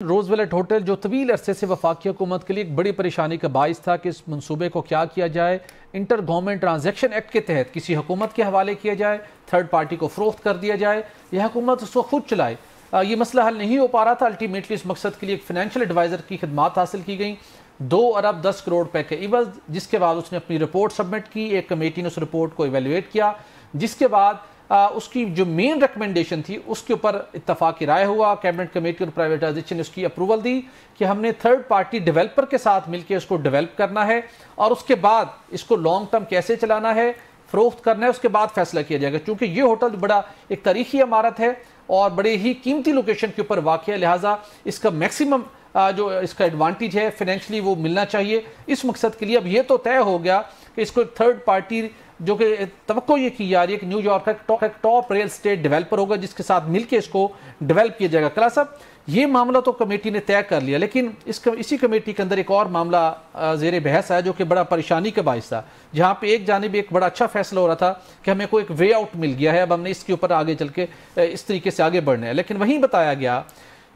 रोजवेलेट hotel जो तवील अरसे से वफाकी हुकूमत के लिए एक बड़ी परेशानी का बाइस था कि इस मनसूबे को क्या किया जाए। इंटर गवर्नमेंट ट्रांजैक्शन एक्ट के तहत किसी हुकूमत के हवाले किया जाए, थर्ड पार्टी को फरोख्त कर दिया जाए, यह हुकूमत उसको खुद चलाए। ये मसला हल नहीं हो पा रहा था। अल्टीमेटली इस मकसद के लिए एक फाइनेंशियल एडवाइज़र की खिदमात हासिल की गई, 2 अरब 10 करोड़ रुपए के इवज़, जिसके बाद उसने अपनी रिपोर्ट सबमिट की। एक कमेटी ने उस रिपोर्ट को इवेलुएट किया, जिसके बाद उसकी जो मेन रिकमेंडेशन थी उसके ऊपर इत्तफाक़ी राय हुआ। कैबिनेट कमेटी और प्राइवेटाइजेशन ने उसकी अप्रूवल दी कि हमने थर्ड पार्टी डेवलपर के साथ मिलकर इसको डेवलप करना है और उसके बाद इसको लॉन्ग टर्म कैसे चलाना है, फरोख्त करना है, उसके बाद फैसला किया जाएगा। क्योंकि ये होटल बड़ा एक तारीखी इमारत है और बड़े ही कीमती लोकेशन के ऊपर वाक़ है, लिहाजा इसका मैक्सिमम जो इसका एडवांटेज है फाइनेंशियली वो मिलना चाहिए। इस मकसद के लिए अब ये तो तय हो गया कि इसको थर्ड पार्टी जो कि तवक्को ये की जा रही है कि न्यूयॉर्क का एक टॉप रियल स्टेट डेवलपर होगा जिसके साथ मिलकर इसको डेवलप किया जाएगा। कला साहब, ये मामला तो कमेटी ने तय कर लिया, लेकिन इसी कमेटी के अंदर एक और मामला ज़ेर बहस है जो कि बड़ा परेशानी का बाइस था, जहाँ पे एक जानिब एक बड़ा अच्छा फैसला हो रहा था कि हमें कोई एक वे आउट मिल गया है, अब हमने इसके ऊपर आगे चल के इस तरीके से आगे बढ़ना है। लेकिन वहीं बताया गया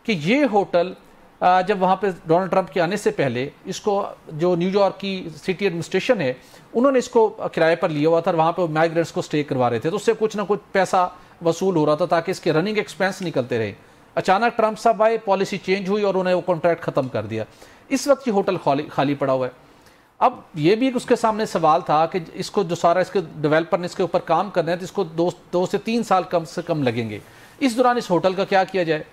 कि ये होटल जब वहाँ पे डोनाल्ड ट्रंप के आने से पहले इसको जो न्यूयॉर्क की सिटी एडमिनिस्ट्रेशन है उन्होंने इसको किराए पर लिया हुआ था और वहाँ पे माइग्रेंट्स को स्टे करवा रहे थे, तो उससे कुछ ना कुछ पैसा वसूल हो रहा था ताकि इसके रनिंग एक्सपेंस निकलते रहे। अचानक ट्रंप साहब आए, पॉलिसी चेंज हुई और उन्हें वो कॉन्ट्रैक्ट ख़त्म कर दिया। इस वक्त ये होटल खाली पड़ा हुआ है। अब ये भी उसके सामने सवाल था कि इसको जो सारा इसके डेवलपर ने इसके ऊपर काम करना है तो इसको 2 से 3 साल कम से कम लगेंगे। इस दौरान इस होटल का क्या किया जाए,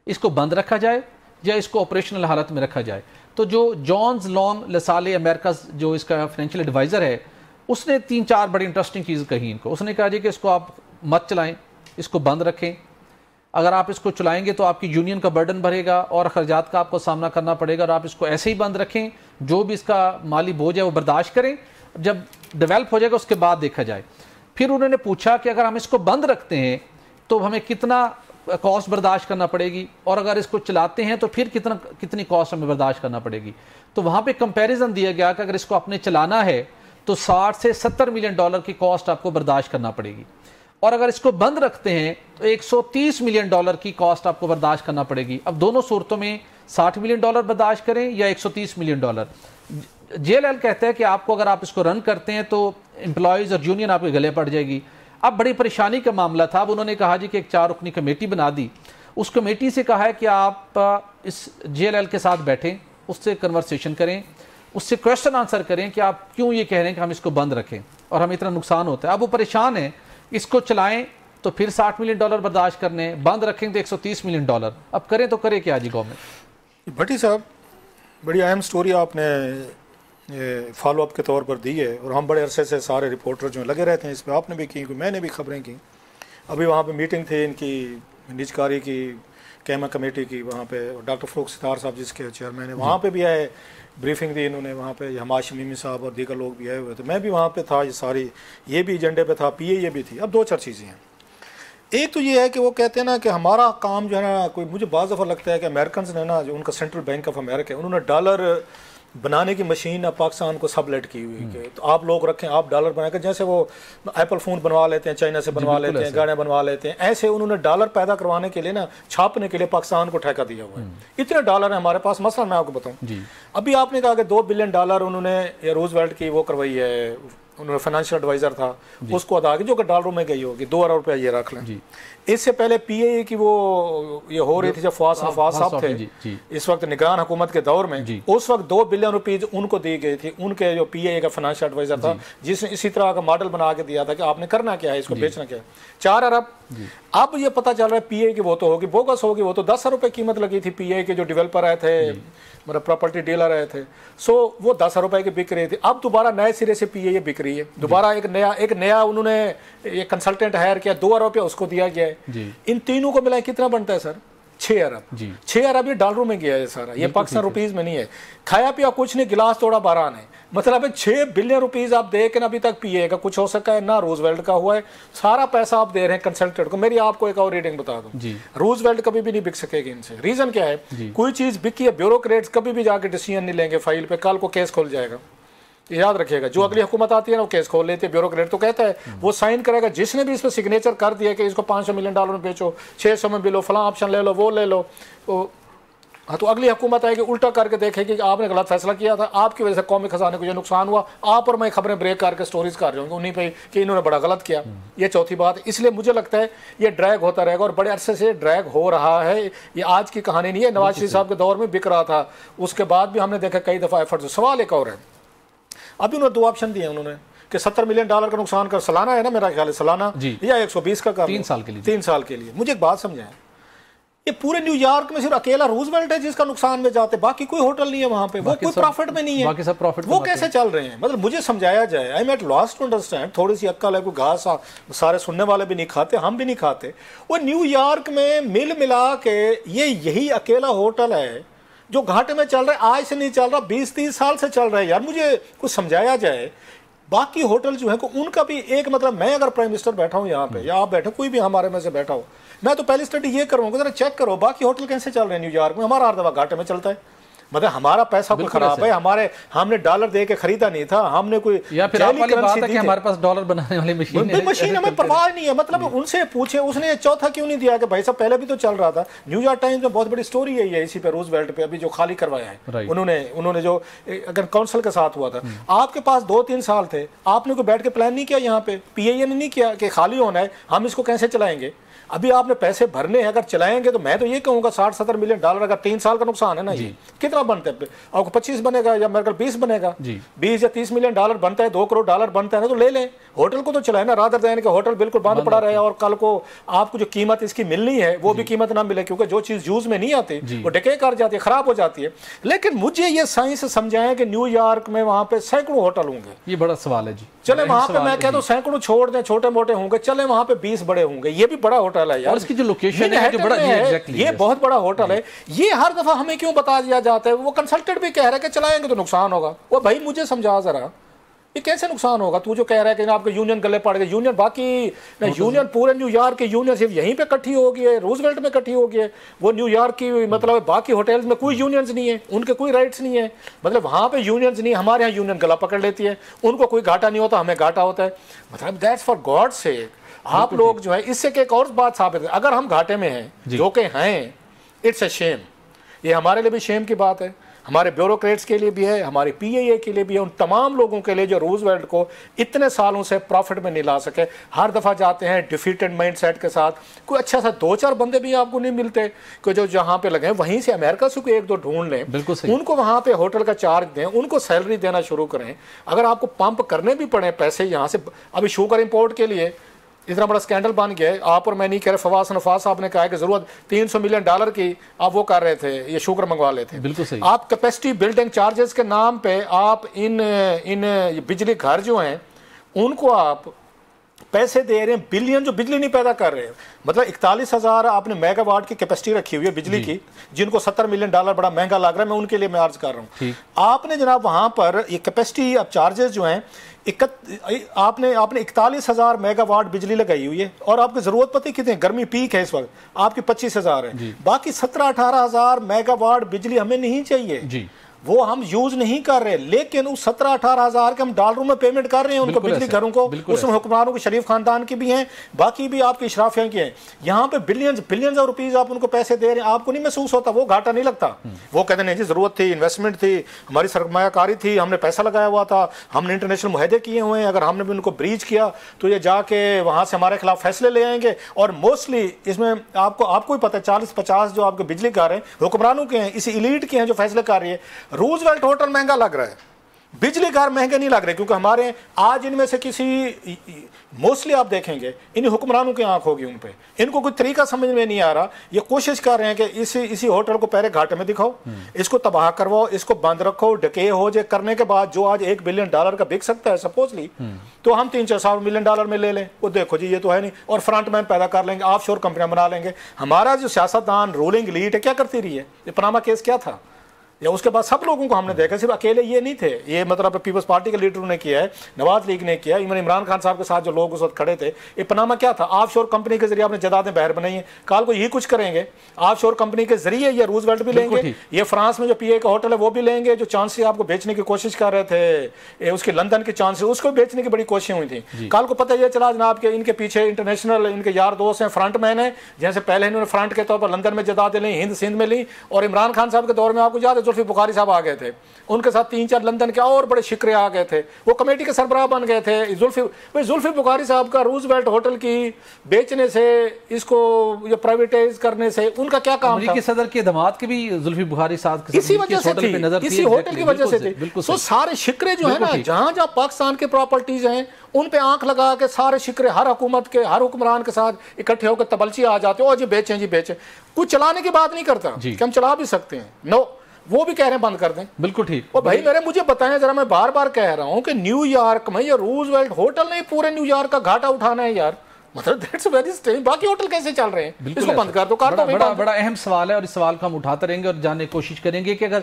इसको बंद रखा जाए या इसको ऑपरेशनल हालत में रखा जाए। तो जो जॉन्स लॉन्ग लसाले अमेरिका जो इसका फाइनेंशियल एडवाइज़र है उसने 3-4 बड़ी इंटरेस्टिंग चीज़ कही इनको। उसने कहा जी कि इसको आप मत चलाएं, इसको बंद रखें। अगर आप इसको चलाएंगे तो आपकी यूनियन का बर्डन बढ़ेगा और खर्चात का आपको सामना करना पड़ेगा, और आप इसको ऐसे ही बंद रखें, जो भी इसका माली बोझ है वो बर्दाश्त करें, जब डेवलप हो जाएगा उसके बाद देखा जाए। फिर उन्होंने पूछा कि अगर हम इसको बंद रखते हैं तो हमें कितना कॉस्ट बर्दाश्त करना पड़ेगी, और अगर इसको चलाते हैं तो फिर कितनी कॉस्ट हमें बर्दाश्त करना पड़ेगी। तो वहाँ पे कंपैरिजन दिया गया कि अगर इसको आपने चलाना है तो 60 से 70 मिलियन डॉलर की कॉस्ट आपको बर्दाश्त करना पड़ेगी, और अगर इसको बंद रखते हैं तो 130 मिलियन डॉलर की कॉस्ट आपको बर्दाश्त करना पड़ेगी। अब दोनों सूरतों में 60 मिलियन डॉलर बर्दाश्त करें या 130 मिलियन डॉलर। JLL कहता है कि आपको अगर आप इसको रन करते हैं तो एम्प्लॉयज़ और यूनियन आपके गले पड़ जाएगी। अब बड़ी परेशानी का मामला था। अब उन्होंने कहा जी कि एक 4 रुकनी कमेटी बना दी। उस कमेटी से कहा है कि आप इस JLL के साथ बैठें, उससे कन्वर्सेशन करें, उससे क्वेश्चन आंसर करें कि आप क्यों ये कह रहे हैं कि हम इसको बंद रखें और हमें इतना नुकसान होता है। अब वो परेशान है, इसको चलाएं तो फिर 60 मिलियन डॉलर बर्दाश्त करने, बंद रखें तो 130 मिलियन डॉलर। अब करें तो करे क्या जी गवर्नमेंट? भट्टी साहब, बड़ी अहम स्टोरी आपने फॉलोअप के तौर पर दी है, और हम बड़े अरसे से सारे रिपोर्टर जो लगे रहते हैं इस पर, आपने भी की, मैंने भी खबरें की। अभी वहाँ पे मीटिंग थी इनकी निजकारी की, कैमा कमेटी की, वहाँ पे डॉक्टर फ़रूख सितार साहब जिसके चेयरमैन है वहाँ पे भी आए, ब्रीफिंग दी इन्होंने। वहाँ पे हमाश शमीमी साहब और दीगर लोग भी आए हुए थे, मैं भी वहाँ पे था। ये सारी ये भी एजेंडे पे था, PA भी थी। अब 2-4 चीज़ें हैं। एक तो ये है कि वो कहते हैं ना कि हमारा काम जो है ना, कोई मुझे बाज़ दफ़ा लगता है कि अमेरिकन ने ना, जो उनका सेंट्रल बैंक ऑफ अमेरिका है, उन्होंने डॉलर बनाने की मशीन अब पाकिस्तान को सबलेट की हुई है। तो आप लोग रखें, आप डॉलर बनाकर, जैसे वो एप्पल फ़ोन बनवा लेते हैं, चाइना से बनवा लेते हैं, गाड़ियाँ बनवा लेते हैं, ऐसे उन्होंने डॉलर पैदा करवाने के लिए ना, छापने के लिए पाकिस्तान को ठेका दिया हुआ है। इतने डॉलर हैं हमारे पास। मसला मैं आपको बताऊँ, अभी आपने कहा कि $2 बिलियन उन्होंने रूजवेल्ट की वो करवाई है, उन्होंने फाइनेंशियल एडवाइज़र था उसको अदा की, जो कि डॉलरों में गई होगी। 2 अरब रुपया ये रख लें। इससे पहले PA की वो ये हो रही थी जब फवाद साहब थे, इस वक्त निगरान हुकूमत के दौर में, उस वक्त $2 बिलियन उनको दी गई थी। उनके जो PA का फाइनेंशियल एडवाइज़र था, जिसने इसी तरह का मॉडल बना के दिया था कि आपने करना क्या है, इसको बेचना क्या है। 4 अरब। अब ये पता चल रहा है PA की वो तो होगी बोगस होगी, वो तो 10 रुपये कीमत लगी थी PA के जो डेवलपर आए थे, मतलब प्रॉपर्टी डीलर आए थे। सो वो 10 रुपये की बिक रही थी। अब दोबारा नए सिरे से PA बिक रही है। दोबारा एक नया उन्होंने एक कंसल्टेंट हायर किया, 2 अरब रुपया उसको दिया गया है। इन तीनों को मिलाए कितना बनता है सर? 6 अरब। 6 अरब ये डॉलरों में गया है सारा, ये पाकिस्तान रुपीज़ में नहीं है। खाया पिया कुछ नहीं, गिलास तोड़ा 12 ने, मतलब 6 बिलियन रुपीज़ आप दे के ना अभी तक PA का कुछ हो सका है ना, रूजवेल्ट का हुआ है। सारा पैसा आप दे रहे हैं कंसल्टेंट को। मेरी आपको एक और रीडिंग बता दूं, रूजवेल्ट कभी भी नहीं बिक सकेगी इनसे। रीज़न क्या है? कोई चीज़ बिकी है, ब्यूरोक्रेट्स कभी भी जाके डिसीजन नहीं लेंगे फाइल पे, कल को केस खुल जाएगा। याद रखिएगा, जो अगली हुकूमत आती है ना वो केस खोल लेती है, ब्यूरोक्रेट तो कहता है वो साइन करेगा, जिसने भी इस पर सिग्नेचर कर दिया कि इसको $500 मिलियन में बेचो, 600 में बिलो, फला ऑप्शन ले लो, वो ले लो, हाँ, तो अगली हुकूमत आएगी उल्टा करके देखेगी कि आपने गलत फैसला किया था, आपकी वजह से कौमी खजाने को जो नुकसान हुआ, आप और मैं खबरें ब्रेक करके स्टोरीज कर रहे होंगे उन्हीं पे कि इन्होंने बड़ा गलत किया। ये चौथी बात। इसलिए मुझे लगता है ये ड्रैग होता रहेगा और बड़े अरसे से ड्रैग हो रहा है। ये आज की कहानी नहीं है, नवाज शरीफ साहब के दौर में बिक रहा था, उसके बाद भी हमने देखा कई दफ़ा एफर्ट। सवाल एक और है, अभी उन्होंने 2 ऑप्शन दिए उन्होंने कि $70 मिलियन का नुकसान कर, सालाना है ना मेरा ख्याल है, सालाना या 120 का कर 3 साल के लिए। 3 साल के लिए। मुझे एक बात समझाएं, ये पूरे न्यूयॉर्क में सिर्फ अकेला रूजवेल्ट है जिसका नुकसान में जाते, बाकी कोई होटल नहीं है वहां पे, वो कोई प्रॉफिट में नहीं है, बाकी सब प्रॉफिट। वो कैसे चल रहे हैं? मतलब मुझे समझाया जाए, I am at loss to understand. थोड़ी सी अक्ल है, कोई घास सारे सुनने वाले भी नहीं खाते, हम भी नहीं खाते। वो न्यूयॉर्क में मिल मिला के ये यही अकेला होटल है जो घाटे में चल रहा है, आज से नहीं चल रहा, 20-30 साल से चल रहा है। यार मुझे कुछ समझाया जाए। बाकी होटल जो है उनका भी एक मतलब, मैं अगर प्राइम मिनिस्टर बैठा हूँ यहाँ पे या आप बैठे, कोई भी हमारे में से बैठा हो, मैं तो पहली स्टडी ये करूँगा, जरा चेक करो बाकी होटल कैसे चल रहे हैं न्यूयॉर्क में। हमारा हर दफा घाटे में चलता है, मतलब हमारा पैसा कोई खराब है, हमने डॉलर दे के खरीदा नहीं था, हमने कोई या फिर आप वाली बात है कि हमारे पास डॉलर बनाने वाली मशीन हमें परवाह नहीं है। मतलब उनसे पूछे, उसने चौथा क्यों नहीं दिया कि भाई साहब पहले भी तो चल रहा था। न्यूयॉर्क टाइम्स में बहुत बड़ी स्टोरी है ये, इसी पे रूजवेल्ट पे अभी जो खाली करवाया है उन्होंने जो अगर काउंसिल के साथ हुआ था। आपके पास 2-3 साल थे, आपने कोई बैठ के प्लान नहीं किया यहाँ पे, PIA ने नहीं किया कि खाली होना है, हम इसको कैसे चलाएंगे। अभी आपने पैसे भरने हैं, अगर चलाएंगे तो मैं तो ये कहूंगा $60-70 मिलियन अगर 3 साल का नुकसान है ना, ये कितना बनता है आपको? 25 बनेगा या मेरे 20 बनेगा, 20 या $30 मिलियन बनता है, $2 करोड़ बनता है ना, तो ले लें, होटल को तो चलाए ना, रादर देन के होटल बिल्कुल बंद पड़ा रहे और कल को आपको जो कीमत इसकी मिलनी है वो भी कीमत ना मिले, क्योंकि जो चीज यूज में नहीं आती वो डिके कर जाती है, खराब हो जाती है। लेकिन मुझे ये साइंस समझाएं कि न्यूयॉर्क में वहां पे सैकड़ों होटल होंगे, ये बड़ा सवाल है जी। चले वहां पे, मैं कहता हूं सैकड़ों छोड़ दें, छोटे मोटे होंगे, चले वहां पे 20 बड़े होंगे, ये भी बड़ा होटल है यार। इसकी जो लोकेशन है जो बड़ा ये बहुत बड़ा होटल है। ये हर दफा हमें क्यों बता दिया जाता है? वो कंसल्टेंट भी कह रहा है कि चलाएंगे तो नुकसान होगा। वो भाई मुझे समझा जरा, ये कैसे नुकसान होगा? तू जो कह रहा है कि आपके यूनियन गले पड़ गए, यूनियन बाकी यूनियन पूरे न्यूयॉर्क की यूनियन सिर्फ यहीं पे इकट्ठी हो गई है, रूजवेल्ट में इकट्ठी हो गई है। वो न्यूयॉर्क की मतलब बाकी होटल्स में कोई यूनियंस नहीं है, उनके कोई राइट्स नहीं है, मतलब वहाँ पे यूनियंस नहीं। हमारे यहाँ यूनियन गला पकड़ लेती है, उनको कोई घाटा नहीं होता, हमें घाटा होता है। मतलब दैट्स फॉर गॉड सेक। आप लोग जो है इससे एक और बात साबित है, अगर हम घाटे में हैं जो कि हैं, इट्स अ शेम। ये हमारे लिए भी शेम की बात है, हमारे ब्यूरोक्रेट्स के लिए भी है, हमारे PIA के लिए भी है, उन तमाम लोगों के लिए जो रूजवेल्ट को इतने सालों से प्रॉफिट में नहीं ला सके। हर दफ़ा जाते हैं डिफीटेड माइंडसेट के साथ, कोई अच्छा सा 2-4 बंदे भी आपको नहीं मिलते कि जो जहाँ पे लगे, वहीं से अमेरिका से कोई 1-2 ढूंढ लें, उनको वहाँ पे होटल का चार्ज दें, उनको सैलरी देना शुरू करें। अगर आपको पंप करने भी पड़े पैसे यहाँ से, अभी शुगर इम्पोर्ट के लिए इतना बड़ा स्कैंडल बन गया है। आप और मैं नहीं कह रहे, फवाद नफाज साहब ने कहा कि जरूरत $300 मिलियन की आप वो कर रहे थे, ये शुगर मंगवा लेते। बिल्कुल सही। आप कैपेसिटी बिल्डिंग चार्जेस के नाम पे आप इन बिजली घर जो हैं उनको आप पैसे दे रहे हैं बिलियन, जो बिजली नहीं पैदा कर रहे हैं। मतलब 41,000 आपने मेगावाट की कैपेसिटी रखी हुई है बिजली की, जिनको $70 मिलियन बड़ा महंगा लग रहा है, मैं उनके लिए मैं अर्ज कर रहा हूँ। आपने जनाब वहां पर ये कैपेसिटी अब चार्जेस जो हैं आपने 41,000 मेगावाट बिजली लगाई हुई है, और आपकी जरूरत पता है कितनी, गर्मी पीक है इस वक्त आपकी 25,000 है, बाकी 17-18,000 मेगावाट बिजली हमें नहीं चाहिए जी। वो हम यूज नहीं कर रहे, लेकिन उस 17-18,000 के हम डॉलरों में पेमेंट कर रहे हैं उनको, बिजली घरों को। उसमें हुक्मरानों के, शरीफ खानदान की भी हैं, बाकी भी आपकी इशराफिया की हैं। यहाँ पे बिलियंस ऑफ रुपीज आप उनको पैसे दे रहे हैं, आपको नहीं महसूस होता, वो घाटा नहीं लगता। वो कहते नहीं जी जरूरत थी, इन्वेस्टमेंट थी, हमारी सरमायाकारी थी, हमने पैसा लगाया हुआ था, हमने इंटरनेशनल मुआहदे किए हुए हैं, अगर हमने भी उनको ब्रीच किया तो ये जाके वहां से हमारे खिलाफ फैसले ले आएंगे। और मोस्टली इसमें आपको ही पता है 40-50 जो आपके बिजली घर हैं हुक्मरानों के हैं, इसी इलीट के हैं जो फैसले कर रही है। रूजवेल्ट होटल महंगा लग रहा है, बिजली घर महंगे नहीं लग रहे, क्योंकि हमारे आज इनमें से किसी, मोस्टली आप देखेंगे इन हुक्मरानों की आंख होगी उन पे, इनको कोई तरीका समझ में नहीं आ रहा। ये कोशिश कर रहे हैं कि इसी होटल को पहले घाटे में दिखाओ, इसको तबाह करवाओ, इसको बंद रखो, डके हो जाए, करने के बाद जो आज $1 बिलियन का बिक सकता है सपोजली, तो हम $300-400 मिलियन में ले लें। वो देखो जी ये तो है नहीं, और फ्रंट मैन पैदा कर लेंगे, ऑफशोर कंपनियां बना लेंगे। हमारा जो सियासतदान रूलिंग एलीट है क्या करती रही है? ये पनामा केस क्या था? या उसके बाद सब लोगों को हमने देखा, सिर्फ अकेले ये नहीं थे, ये मतलब पीपल्स पार्टी के लीडरों ने किया है, नवाज लीग ने किया, इमरान खान साहब के साथ जो लोग उस वक्त खड़े थे। ये पनामा क्या था, ऑफशोर कंपनी के जरिए आपने जायदादें बाहर बनाई हैं, काल को यही कुछ करेंगे, ऑफशोर कंपनी के जरिए ये रूजवेल्ट भी लेंगे, ये फ्रांस में जो पीए का होटल है वो भी लेंगे, जो चांसी आपको बेचने की कोशिश कर रहे थे, उसकी लंदन की चांसी, उसको बेचने की बड़ी कोशिशें हुई थी। काल को पता यह चला जनाब के इनके पीछे इंटरनेशनल इनके यार दोस्त हैं, फ्रंट मैन है, जैसे पहले इन्होंने फ्रंट के तौर पर लंदन में जायदादें ली, हिंद सिंध में ली, और इमरान खान साहब के दौर में आपको याद है जुल्फिकार बुखारी साहब आ गए थे, उनके साथ 3-4 लंदन के और बड़े शिक्रे आ गए थे, वो कमेटी के सरबराह बन गए थे। जुल्फिकार बुखारी साहब का रूजवेल्ट होटल की बेचने से, इसको ये प्राइवेटाइज करने से उनका क्या काम था? अमेरिकी सदर के दामाद के भी जुल्फिकार बुखारी साहब इसी वजह से थी, इसी होटल की वजह से थी। तो सारे शिक्रे जो है ना, जहां जहां पाकिस्तान के प्रॉपर्टीज हैं उन पे आंख लगा के सारे शिक्रे हर हुकूमत के, हर हुक्मरान के साथ इकट्ठे होकर तबलची आ जाते हो, और जी बेचें जी बेचें, कुछ चलाने की बात नहीं करता कि हम चला भी सकते हैं, नो, वो भी कह रहे हैं बंद कर दें। बिल्कुल ठीक। और भाई मुझे बताएं जरा, मैं बार बार कह रहा हूं कि न्यूयॉर्क में ये रूजवेल्ट होटल नहीं, पूरे न्यूयॉर्क का घाटा उठाना है यार, मतलब दैट्स वेरी स्ट्रेंज। बाकी होटल कैसे चल रहे हैं, इसको बंद कर दो। बड़ा अहम सवाल है, और इस सवाल को हम उठाते रहेंगे और जानने की कोशिश करेंगे कि अगर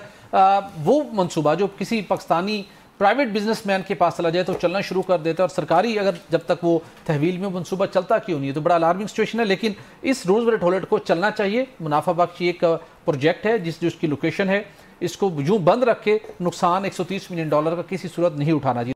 वो मंसूबा जो किसी पाकिस्तानी प्राइवेट बिजनेसमैन के पास चला जाए तो चलना शुरू कर देता है, और सरकारी अगर जब तक वो तहवील में मंसूबा चलता क्यों नहीं है, तो बड़ा अलार्मिंग सिचुएशन है। लेकिन इस रूजवेल्ट होटल को चलना चाहिए, मुनाफा बख्श एक प्रोजेक्ट है जिसकी लोकेशन है, इसको यूं बंद रख के नुकसान $130 मिलियन का किसी सूरत नहीं उठाना चाहिए।